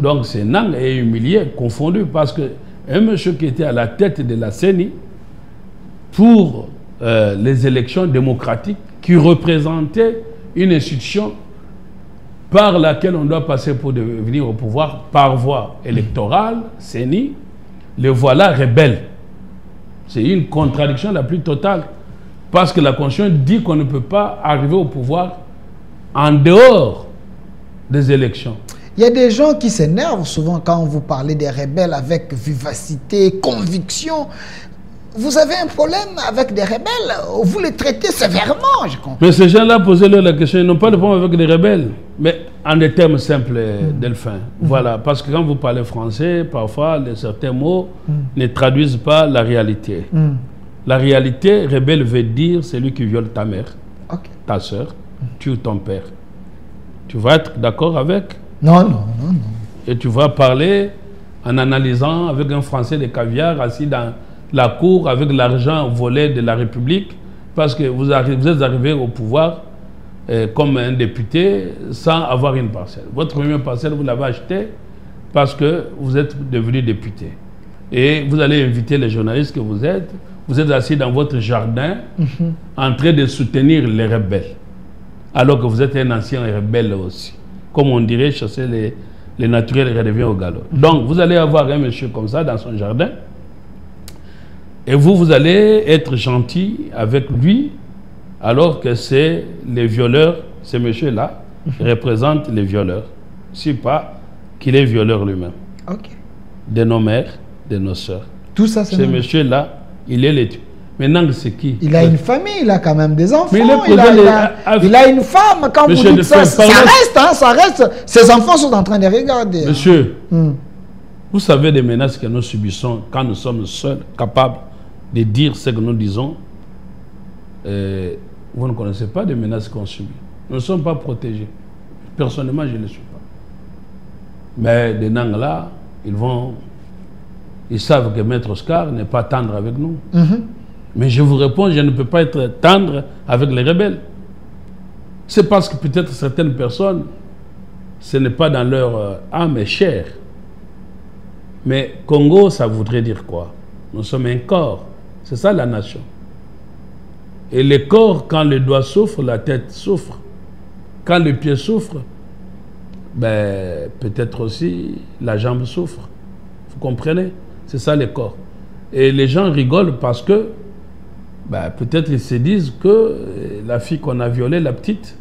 Donc c'est Nang est humilié, confondu, parce que un monsieur qui était à la tête de la CENI pour les élections démocratiques, qui représentait une institution par laquelle on doit passer pour devenir au pouvoir par voie électorale, CENI, le voilà rebelle. C'est une contradiction la plus totale. Parce que la Constitution dit qu'on ne peut pas arriver au pouvoir en dehors des élections. Il y a des gens qui s'énervent souvent quand vous parlez des rebelles avec vivacité, conviction. Vous avez un problème avec des rebelles, vous les traitez sévèrement, je comprends. Mais ces gens-là, posez-leur la question, ils n'ont pas de problème avec les rebelles. Mais en des termes simples, Delphin. Voilà, parce que quand vous parlez français, parfois, certains mots ne traduisent pas la réalité. La réalité, rebelle veut dire celui qui viole ta mère, ta soeur, tue ton père. Tu vas être d'accord avec? Non. Et tu vas parler en analysant avec un Français de caviar assis dans la cour avec l'argent volé de la République, parce que vous êtes arrivé au pouvoir comme un député sans avoir une parcelle. Votre première parcelle, vous l'avez achetée parce que vous êtes devenu député. Et vous allez inviter les journalistes que vous êtes assis dans votre jardin en train de soutenir les rebelles, alors que vous êtes un ancien rebelle aussi. Comme on dirait, chasser les naturels redevient au galop. Donc, vous allez avoir un monsieur comme ça dans son jardin, et vous allez être gentil avec lui, alors que c'est les violeurs, ces messieurs-là représentent les violeurs. Si pas qu'il est violeur lui-même. De nos mères, de nos sœurs. Tout ça, c'est ce monsieur-là, il est les tueurs. Maintenant, c'est qui? Il a une famille, il a quand même des enfants. Mais il a une femme. Quand monsieur vous dites ça, ça reste. Ses enfants sont en train de regarder. Monsieur, vous savez des menaces que nous subissons quand nous sommes seuls, capables de dire ce que nous disons. Vous ne connaissez pas des menaces qu'on subit. Nous ne sommes pas protégés. Personnellement, je ne le suis pas. Mais des nangs là, ils savent que Maître Oscar n'est pas tendre avec nous. Mais je vous réponds, je ne peux pas être tendre avec les rebelles. C'est parce que peut-être certaines personnes, ce n'est pas dans leur âme et chair. Mais Congo, ça voudrait dire quoi? Nous sommes un corps. C'est ça la nation. Et le corps, quand le doigt souffre, la tête souffre. Quand le pied souffre, ben, peut-être aussi la jambe souffre. Vous comprenez? C'est ça le corps. Et les gens rigolent parce que ben, peut-être ils se disent que la fille qu'on a violée, la petite,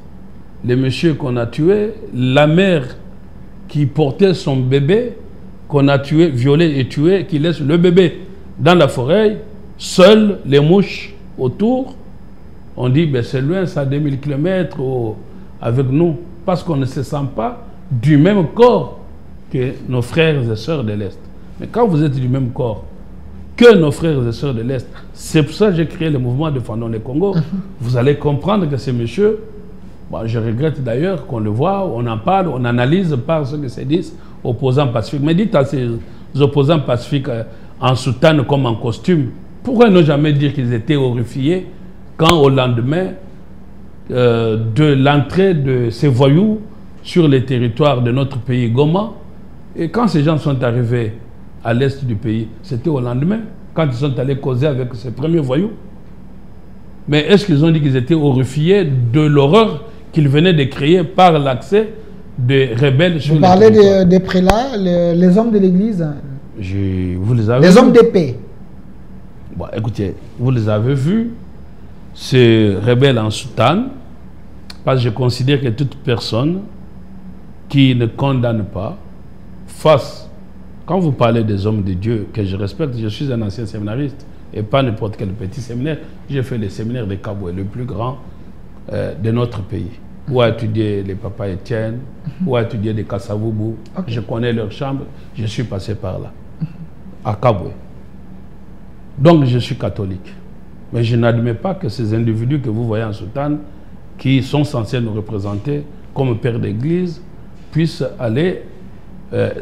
le monsieur qu'on a tué, la mère qui portait son bébé, qu'on a tué, violé et tué, qui laisse le bébé dans la forêt, seules les mouches autour, on dit ben, c'est loin, ça, 2000 km avec nous, parce qu'on ne se sent pas du même corps que nos frères et sœurs de l'Est. Mais quand vous êtes du même corps que nos frères et sœurs de l'Est, c'est pour ça que j'ai créé le mouvement Défendons le Congo. Vous allez comprendre que ce monsieur Bon, je regrette d'ailleurs qu'on le voit, on en parle, on analyse par ce que se disent opposants pacifiques. Mais dites à ces opposants pacifiques en soutane comme en costume, pourquoi ne jamais dire qu'ils étaient horrifiés quand au lendemain de l'entrée de ces voyous sur les territoires de notre pays Goma, et quand ces gens sont arrivés à l'est du pays, c'était au lendemain, quand ils sont allés causer avec ces premiers voyous. Mais est-ce qu'ils ont dit qu'ils étaient horrifiés de l'horreur qu'ils venaient de créer par l'accès des rebelles sur les territoires? Vous parlez des prélats, les hommes de l'église? Vous les avez les hommes d'épée. Bon, écoutez, vous les avez vus, ces rebelles en soutane, parce que je considère que toute personne qui ne condamne pas, face, quand vous parlez des hommes de Dieu, que je respecte, je suis un ancien séminariste, et pas n'importe quel petit séminaire, j'ai fait le séminaire de Kaboué, le plus grand de notre pays, où a étudié les papas Étienne, où a étudié les Kassavoubou, je connais leur chambre, je suis passé par là, à Kaboué. Donc je suis catholique. Mais je n'admets pas que ces individus que vous voyez en soutane, qui sont censés nous représenter comme pères d'église, puissent aller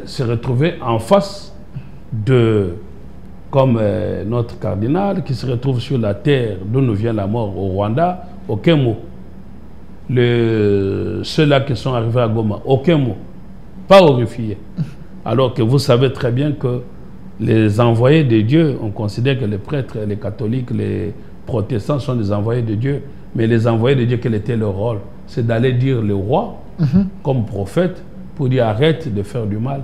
se retrouver en face de, comme notre cardinal, qui se retrouve sur la terre d'où nous vient la mort au Rwanda, aucun mot. Ceux-là qui sont arrivés à Goma, aucun mot. Pas horrifiés. Alors que vous savez très bien que les envoyés de Dieu, on considère que les prêtres, les catholiques, les protestants sont des envoyés de Dieu. Mais les envoyés de Dieu, quel était leur rôle? C'est d'aller dire le roi, comme prophète, pour dire arrête de faire du mal,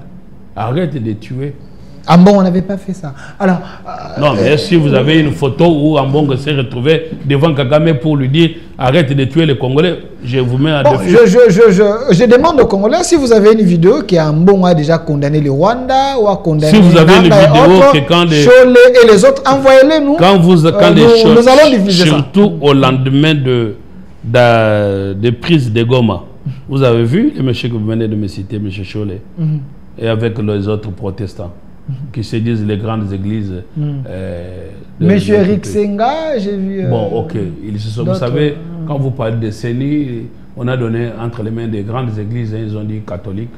arrête de tuer. Ambon, on n'avait pas fait ça. Alors, non, mais si vous avez une photo où Ambon s'est retrouvé devant Kagame pour lui dire arrête de tuer les Congolais, je vous mets à défi. Je demande aux Congolais si vous avez une vidéo qui Ambon a déjà condamné le Rwanda ou a condamné si vous avez une vidéo que quand les Cholet et les autres, envoyez-les nous. Quand nous allons diviser surtout ça. Au lendemain de prise de Goma, vous avez vu le monsieur que vous venez de me citer, M. Cholet, et avec les autres protestants qui se disent les grandes églises. Monsieur Eric Senga, j'ai vu... bon, ok. Vous savez, quand vous parlez de CENI, on a donné entre les mains des grandes églises, ils ont dit catholiques,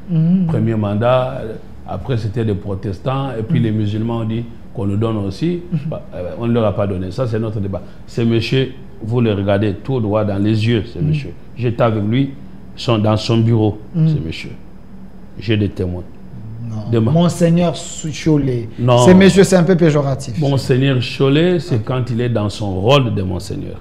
premier mandat, après c'était des protestants, et puis les musulmans ont dit qu'on nous donne aussi, on ne leur a pas donné. Ça, c'est notre débat. C'est monsieur, vous le regardez tout droit dans les yeux, c'est monsieur. J'étais avec lui dans son bureau, c'est monsieur. J'ai des témoins. Monseigneur Cholet. C'est monsieur, c'est un peu péjoratif. Monseigneur Cholet, c'est quand il est dans son rôle de monseigneur.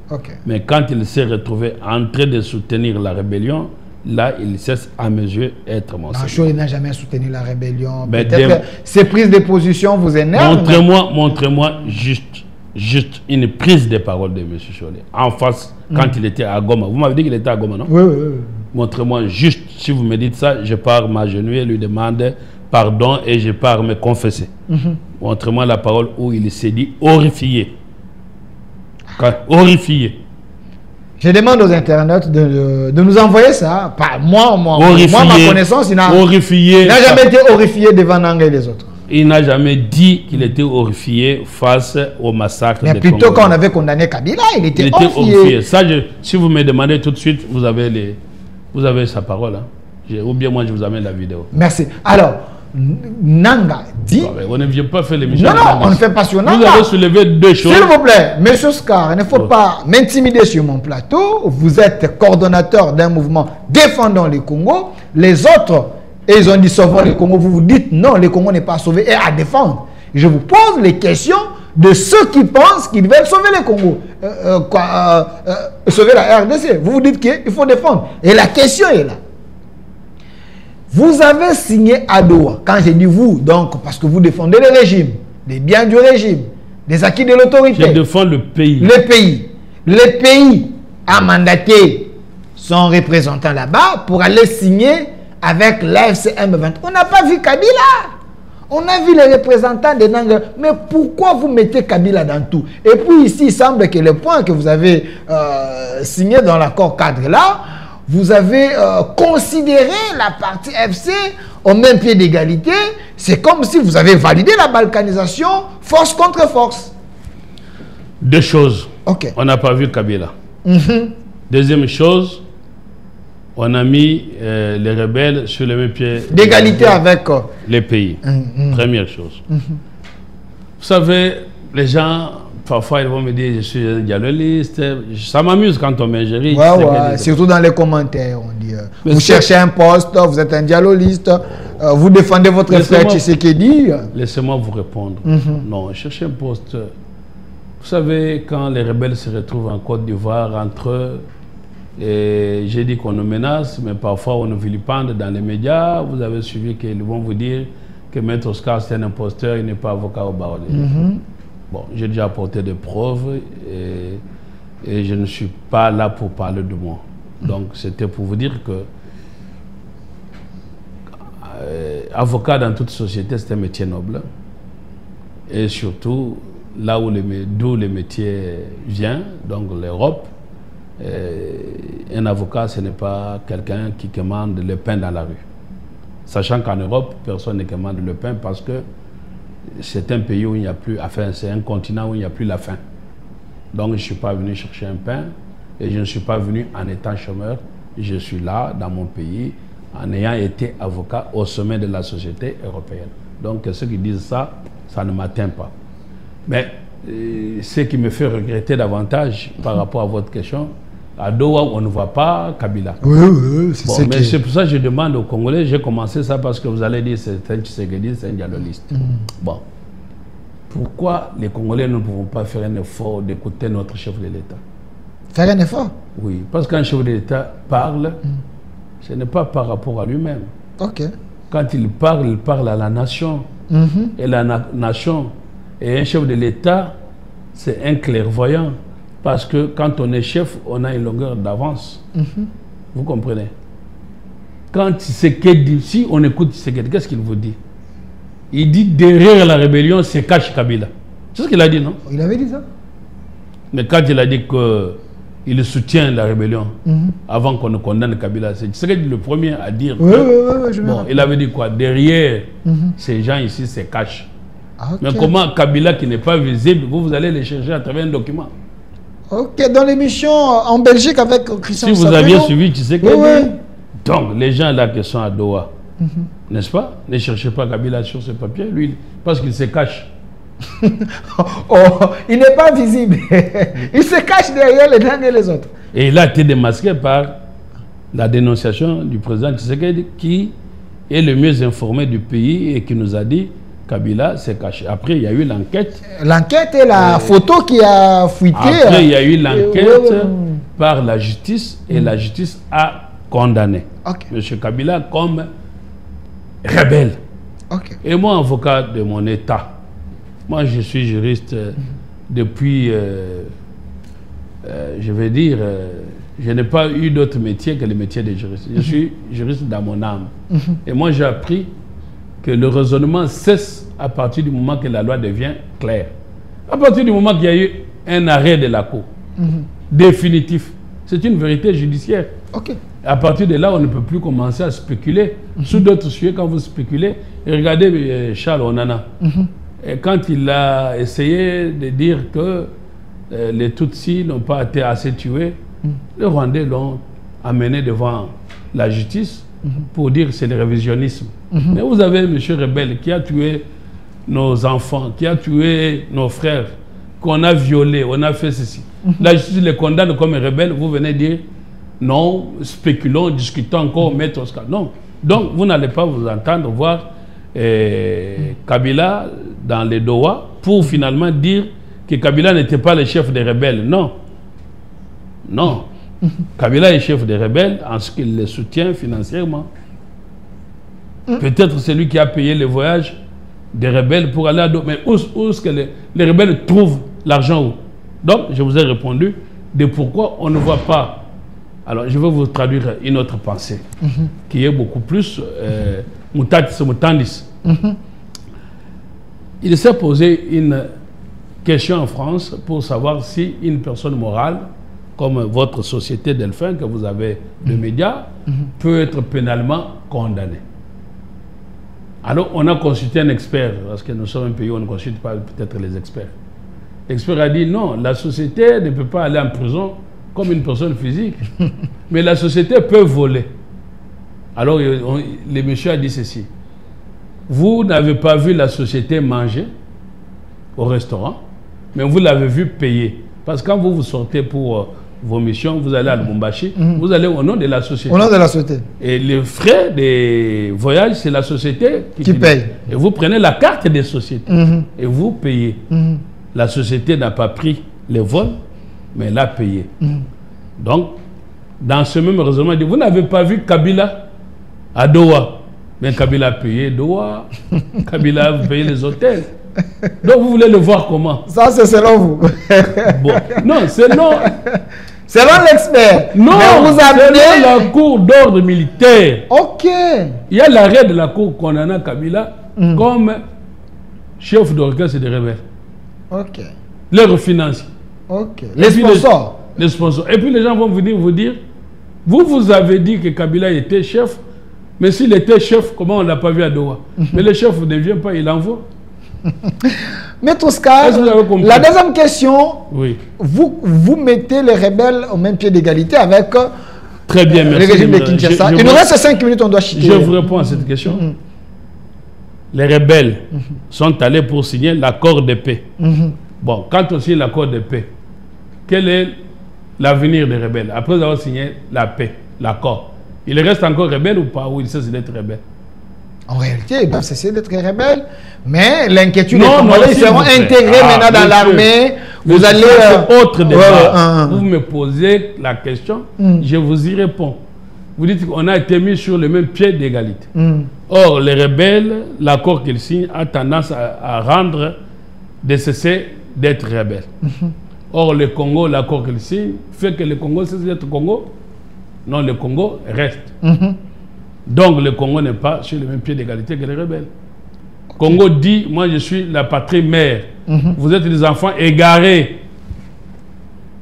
Mais quand il s'est retrouvé en train de soutenir la rébellion, là, il cesse à mes yeux être monseigneur. Cholet n'a jamais soutenu la rébellion. Peut-être que ces prises de position vous énervent. Montrez-moi juste une prise de parole de monsieur Cholet. En face, quand il était à Goma. Vous m'avez dit qu'il était à Goma, non? Oui. Montrez-moi juste, si vous me dites ça, je pars m'agenouiller, lui demander pardon et je pars me confesser. Montrez-moi la parole où il s'est dit horrifié. Horrifié. Je demande aux internautes de nous envoyer ça. Moi, ma connaissance, il n'a jamais été horrifié devant Nanga et les autres. Il n'a jamais dit qu'il était horrifié face au massacre. Mais plutôt quand on avait condamné Kabila, il était horrifié. Ça, si vous me demandez tout de suite, vous avez sa parole. Hein. Ou bien moi, je vous amène la vidéo. Merci. Alors, Nanga dit... On ne vient pas faire l'émission. Non, on ne fait pas sur Nanga. Vous avez soulevé deux choses. S'il vous plaît, monsieur Scar, il ne faut pas m'intimider sur mon plateau. Vous êtes coordonnateur d'un mouvement défendant le Congo. Les autres, ils ont dit sauvons le Congo. Vous vous dites non, le Congo n'est pas sauvé et à défendre. Je vous pose les questions de ceux qui pensent qu'ils veulent sauver le Congo. Sauver la RDC. Vous vous dites qu'il faut défendre. Et la question est là. Vous avez signé à Doha, quand j'ai dit vous, donc parce que vous défendez le régime, les biens du régime, les acquis de l'autorité. Je défends le pays. Le pays a mandaté son représentant là-bas pour aller signer avec l'AFC M23. On n'a pas vu Kabila. On a vu les représentants de Nanga. Mais pourquoi vous mettez Kabila dans tout? Et puis ici, il semble que le point que vous avez signé dans l'accord cadre là, vous avez considéré la partie FC au même pied d'égalité. C'est comme si vous avez validé la balkanisation force contre force. Deux choses. On n'a pas vu Kabila. Deuxième chose, on a mis les rebelles sur le même pied d'égalité avec les pays. Première chose. Vous savez, les gens, parfois, ils vont me dire, je suis un dialogiste. Ça m'amuse quand on m'ingérie. Ouais, surtout dans les commentaires, on dit, vous cherchez un poste, vous êtes un dialogiste, vous défendez votre frère Tshisekedi. Laissez-moi vous répondre. Non, chercher un poste. Vous savez, quand les rebelles se retrouvent en Côte d'Ivoire entre eux, et j'ai dit qu'on nous menace, mais parfois on nous vilipende dans les médias. Vous avez suivi qu'ils vont vous dire que Maître Oscar c'est un imposteur, il n'est pas avocat au barreau. Bon, j'ai déjà apporté des preuves et je ne suis pas là pour parler de moi. Donc c'était pour vous dire que avocat dans toute société c'est un métier noble. Et surtout là où d'où le métier vient, donc l'Europe. Un avocat, ce n'est pas quelqu'un qui commande le pain dans la rue. Sachant qu'en Europe, personne ne commande le pain parce que c'est un pays où il n'y a plus, enfin, c'est un continent où il n'y a plus la faim. Donc, je ne suis pas venu chercher un pain et je ne suis pas venu en étant chômeur. Je suis là, dans mon pays, en ayant été avocat au sommet de la société européenne. Donc, ceux qui disent ça, ça ne m'atteint pas. Mais ce qui me fait regretter davantage par rapport à votre question, à Doha, on ne voit pas Kabila. Oui, c'est bon, mais c'est pour ça que je demande aux Congolais, j'ai commencé ça parce que vous allez dire c'est un Tshisekedi, c'est un dialogiste. Bon, pourquoi les Congolais ne pouvons pas faire un effort d'écouter notre chef de l'État? Faire un effort? Oui, parce qu'un chef de l'État parle, ce n'est pas par rapport à lui-même. Ok. Quand il parle à la nation. Et la nation, et un chef de l'État, c'est un clairvoyant. Parce que quand on est chef, on a une longueur d'avance. Vous comprenez? Quand Tshisekedi, si on écoute Tshisekedi, qu'est-ce qu'il vous dit? Il dit derrière la rébellion se cache Kabila. C'est ce qu'il a dit, non? Il avait dit ça. Mais quand il a dit qu'il soutient la rébellion, avant qu'on ne condamne Kabila, c'est Tshisekedi le premier à dire bon, il avait dit quoi? Derrière ces gens ici se cachent. Mais comment Kabila qui n'est pas visible, vous allez les chercher à travers un document? Ok, dans l'émission en Belgique avec Christian Si vous aviez suivi, tu sais que... Donc, les gens là qui sont à Doha, n'est-ce pas? Ne cherchez pas Kabila sur ce papier, lui, parce qu'il se cache. Il n'est pas visible. Il se cache derrière les uns et les autres. Et il a été démasqué par la dénonciation du président Tshisekedi, qui est le mieux informé du pays et qui nous a dit Kabila s'est caché. Après, il y a eu l'enquête. L'enquête et la photo qui a fuité. Après, il y a eu l'enquête par la justice et la justice a condamné M. Kabila comme rebelle. Et moi, avocat de mon État, moi, je suis juriste depuis, je vais dire, je n'ai pas eu d'autre métier que le métier de juriste. Je suis juriste dans mon âme. Et moi, j'ai appris que le raisonnement cesse à partir du moment que la loi devient claire. À partir du moment qu'il y a eu un arrêt de la Cour, définitif, c'est une vérité judiciaire. À partir de là, on ne peut plus commencer à spéculer. Sous d'autres sujets, quand vous spéculez, et regardez Charles Onana. Et quand il a essayé de dire que les Tutsis n'ont pas été assez tués, les Rwandais l'ont amené devant la justice pour dire que c'est le révisionnisme. Mais vous avez M. Rebelle qui a tué nos enfants, qui a tué nos frères, qu'on a violés, on a fait ceci. La justice les condamne comme rebelles, vous venez dire non, spéculons, discutons encore, Maître Oscar. Non. Donc vous n'allez pas vous entendre voir Kabila dans les Doha pour finalement dire que Kabila n'était pas le chef des rebelles. Non. Non. Kabila est chef des rebelles en ce qu'il les soutient financièrement. Peut-être c'est lui qui a payé le voyage des rebelles pour aller à Doha. Mais où est-ce que les rebelles trouvent l'argent où? Donc, je vous ai répondu de pourquoi on ne voit pas. Alors, je vais vous traduire une autre pensée qui est beaucoup plus mutatis mutandis. Il s'est posé une question en France pour savoir si une personne morale, comme votre société Delphin, que vous avez de médias, peut être pénalement condamnée. Alors, on a consulté un expert, parce que nous sommes un pays où on ne consulte pas peut-être les experts. L'expert a dit non, la société ne peut pas aller en prison comme une personne physique. Mais la société peut voler. Alors, le monsieur a dit ceci. Vous n'avez pas vu la société manger au restaurant, mais vous l'avez vu payer. Parce que quand vous sortez pour vos missions, vous allez à Lubumbashi, vous allez au nom de la société. Au nom de la société. Et les frais des voyages, c'est la société qui paye. Et vous prenez la carte des sociétés et vous payez. La société n'a pas pris les vols, mais elle a payé. Donc, dans ce même raisonnement, il dit, vous n'avez pas vu Kabila à Doha. Mais Kabila a payé Doha, Kabila a payé les hôtels. Donc vous voulez le voir comment? Ça c'est selon vous. Bon. Non, selon l'expert. Non, vous avez la cour d'ordre militaire. Ok. Il y a l'arrêt de la cour condamnant Kabila comme chef d'orchestre des rebelles. Ok. Leur financier. Ok. Les sponsors. Les sponsors. Et puis les gens vont venir vous dire, vous avez dit que Kabila était chef, mais s'il était chef, comment on ne l'a pas vu à Doha? Mais le chef ne vient pas, il envoie. Maître Oscar, la deuxième question, oui. vous mettez les rebelles au même pied d'égalité avec très bien, merci, le régime de Kinshasa. Il nous reste 5 minutes, on doit chuter. Je vous réponds à cette question. Les rebelles sont allés pour signer l'accord de paix. Bon, quand on signe l'accord de paix, quel est l'avenir des rebelles après avoir signé la paix, l'accord? Il reste encore rebelle ou pas, ou il cesse d'être rebelle? En réalité, ils doivent cesser d'être rebelles, mais l'inquiétude est Congolais, ils seront intégrés maintenant dans l'armée. Vous allez... autre débat. Vous me posez la question, je vous y réponds. Vous dites qu'on a été mis sur le même pied d'égalité. Or, les rebelles, l'accord qu'ils signent a tendance à rendre de cesser d'être rebelles. Or, le Congo, l'accord qu'ils signent fait que le Congo cesse d'être Congo. Non, le Congo reste. Donc, le Congo n'est pas sur le même pied d'égalité que les rebelles. Congo dit, moi je suis la patrie mère. Vous êtes des enfants égarés.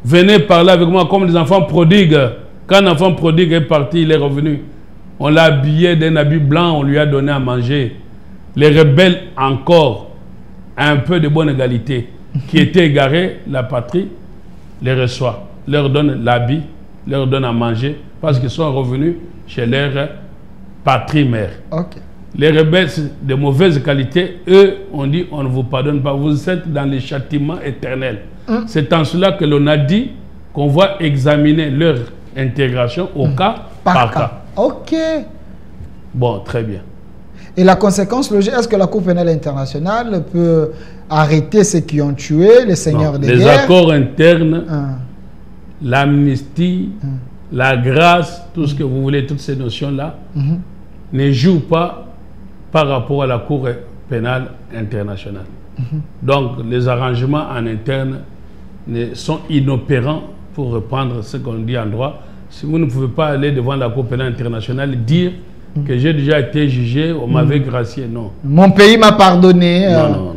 Venez parler avec moi comme des enfants prodigues. Quand un enfant prodigue est parti, il est revenu. On l'a habillé d'un habit blanc, on lui a donné à manger. Les rebelles encore, un peu de bonne égalité, qui étaient égarés, la patrie les reçoit, leur donne l'habit, leur donne à manger, parce qu'ils sont revenus chez leur patrie mère. Les rebelles de mauvaise qualité, eux, on dit, on ne vous pardonne pas, vous êtes dans les châtiments éternels. C'est en cela que l'on a dit qu'on va examiner leur intégration au cas par cas. Ok. Bon, très bien. Et la conséquence logique, est-ce que la Cour pénale internationale peut arrêter ceux qui ont tué les seigneurs des guerres? Les accords internes, l'amnistie, la grâce, tout ce que vous voulez, toutes ces notions-là, ne jouent pas par rapport à la Cour pénale internationale. Donc, les arrangements en interne sont inopérants, pour reprendre ce qu'on dit en droit. Si vous ne pouvez pas aller devant la Cour pénale internationale dire que j'ai déjà été jugé, on m'avait gracié, non. Mon pays m'a pardonné. Non.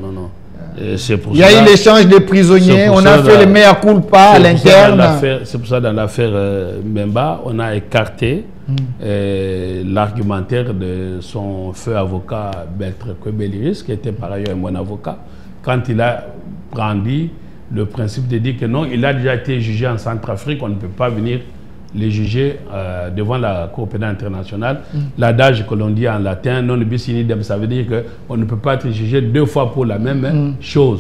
Il y a eu l'échange des prisonniers, on a fait le mea culpa à l'interne. C'est pour ça dans l'affaire Mbemba, on a écarté l'argumentaire de son feu avocat Bertrand Kwebeliris, qui était par ailleurs un bon avocat, quand il a brandi le principe de dire que non, il a déjà été jugé en Centrafrique, on ne peut pas venir les juger devant la Cour pénale internationale. L'adage que l'on dit en latin, non bis in idem, ça veut dire qu'on ne peut pas être jugé deux fois pour la même chose.